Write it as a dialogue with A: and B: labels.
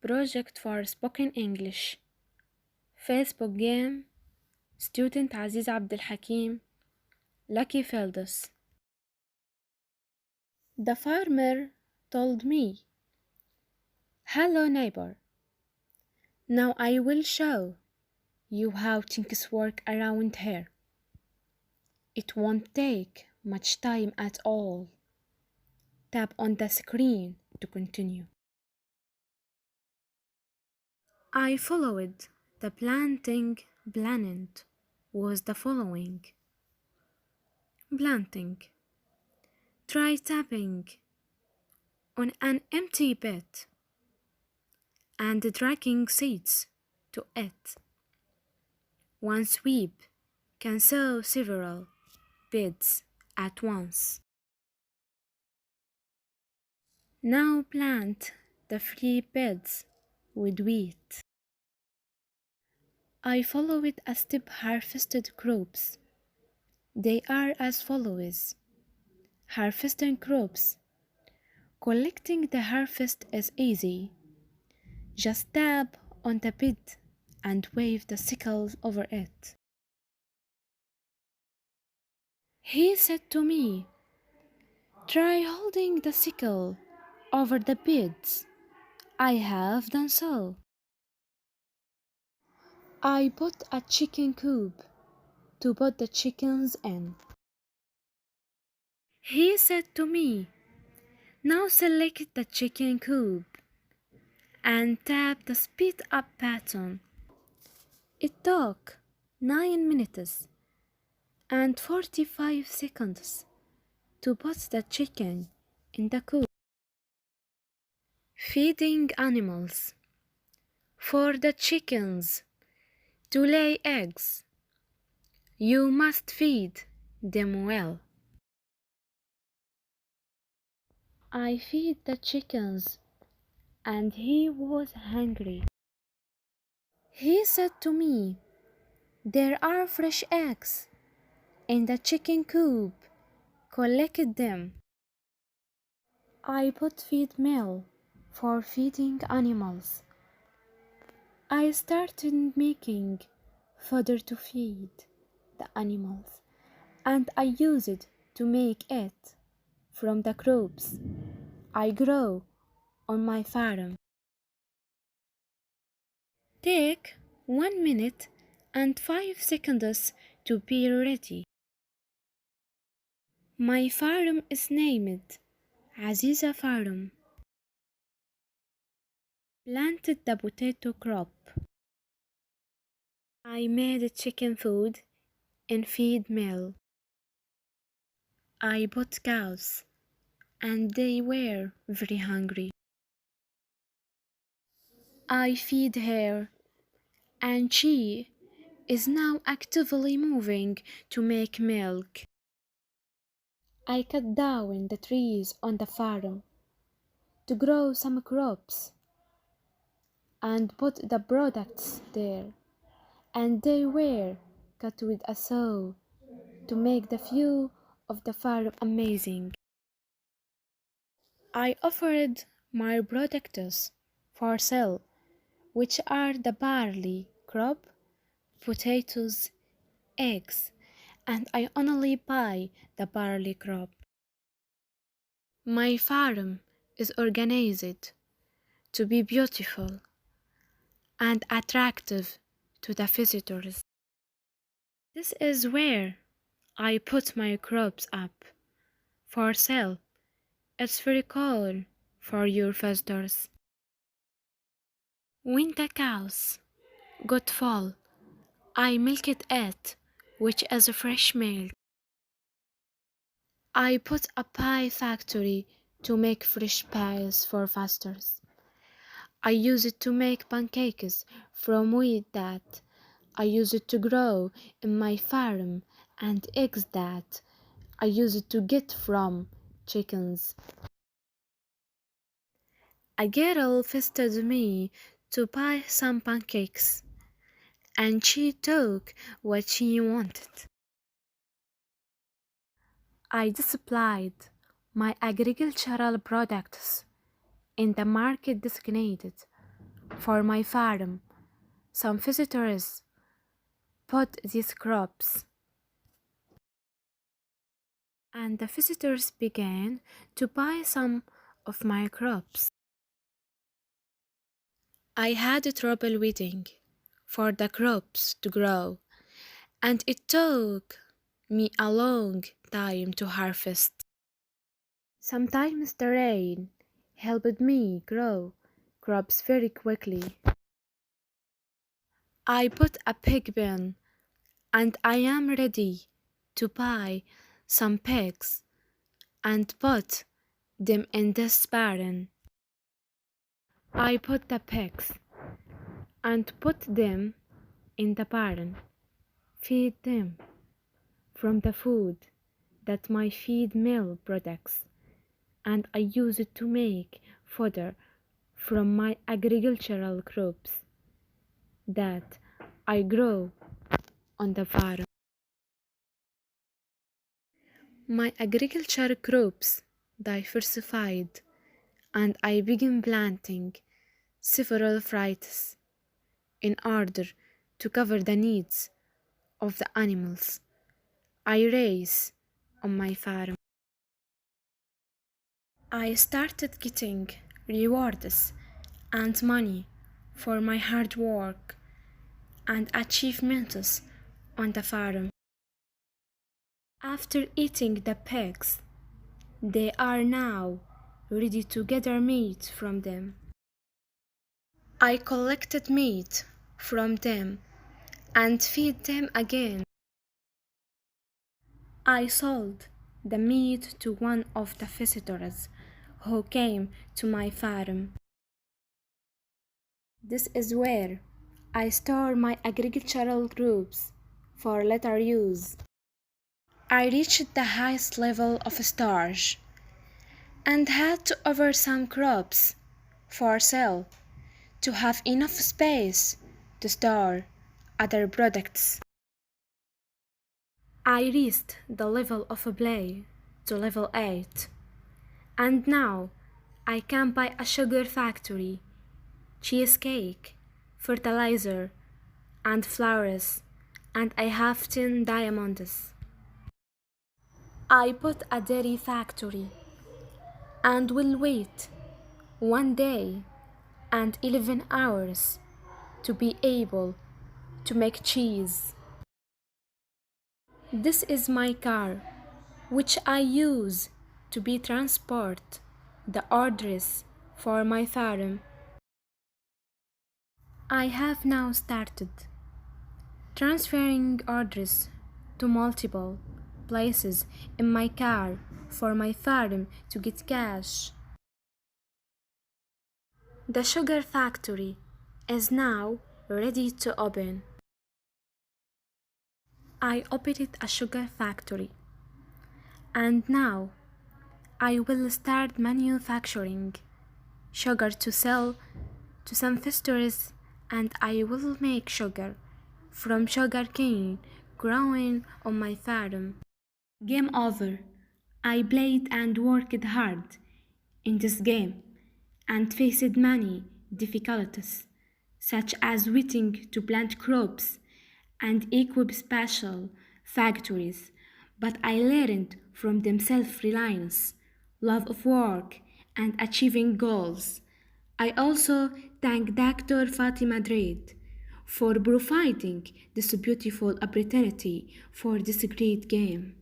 A: Project for Spoken English. Facebook game. Student Aziz Abdelhakim. Lucky Feldes. The farmer told me, "Hello neighbor. Now I will show you how things work around here. It won't take much time at all. Tap on the screen to continue." I followed the planning was the following. Planting. Try tapping on an empty bed and dragging seeds to it. One sweep can sow several beds at once. Now plant the 3 beds with wheat. I followed a step harvested crops. They are as follows. Harvesting crops. Collecting the harvest is easy. Just tap on the bed and wave the sickle over it. He said to me, "Try holding the sickle over the beds." I have done so. I bought a chicken coop to put the chickens in. He said to me, "Now select the chicken coop and tap the speed up button." It took 9 minutes and 45 seconds to put the chicken in the coop. Feeding animals. For the chickens to lay eggs, you must feed them well. I feed the chickens and he was hungry. He said to me, "There are fresh eggs in the chicken coop. Collect them." I put feed mill for feeding animals. I started making fodder to feed the animals, and I use it to make it from the crops I grow on my farm. Take 1 minute and 5 seconds to be ready. My farm is named Aziza Farm. Planted the potato crop. I made chicken food in feed mill. I bought cows and they were very hungry. I feed her and she is now actively moving to make milk. I cut down the trees on the farm to grow some crops and put the products there, and they were cut with a saw to make the view of the farm amazing. I offered my products for sale, which are the barley crop, potatoes, eggs, and I only buy the barley crop. My farm is organized to be beautiful and attractive to the visitors. This is where I put my crops up for sale. It's very cool for your visitors. When the cows got full, I milked it, which is fresh milk. I put a pie factory to make fresh pies for visitors. I use it to make pancakes from wheat that I use it to grow in my farm, and eggs that I use it to get from chickens. A girl visited me to buy some pancakes, and she took what she wanted. I displayed my agricultural products in the market designated for my farm. Some visitors bought these crops, and the visitors began to buy some of my crops. I had trouble waiting for the crops to grow, and it took me a long time to harvest. Sometimes the rain helped me grow crops very quickly. I put a pig pen and I am ready to buy some pigs and put them in this barn. I put the pigs and put them in the barn, feed them from the food that my feed mill products, and I use it to make fodder from my agricultural crops that I grow on the farm. My agriculture crops diversified and I began planting several varieties in order to cover the needs of the animals I raise on my farm. I started getting rewards and money for my hard work and achievements on the farm. After eating the pigs, they are now ready to gather meat from them. I collected meat from them and feed them again. I sold the meat to one of the visitors who came to my farm. This is where I store my agricultural crops for later use. I reached the highest level of storage and had to offer some crops for sale to have enough space to store other products. I raised the level of play to level 8, and now I can buy a sugar factory, cheesecake, fertilizer, and flowers, and I have 10 diamonds. I bought a dairy factory and will wait 1 day and 11 hours to be able to make cheese. This is my car, which I use to be transport the orders for my farm. I have now started transferring orders to multiple places in my car for my farm to get cash. The sugar factory is now ready to open. I opened a sugar factory, and now I will start manufacturing sugar to sell to some factories, and I will make sugar from sugar cane growing on my farm. Game over. I played and worked hard in this game and faced many difficulties, such as waiting to plant crops and equip special factories, but I learned from them self-reliance, love of work, and achieving goals. I also thank Dr. Fatima Dreid for providing this beautiful opportunity for this great game.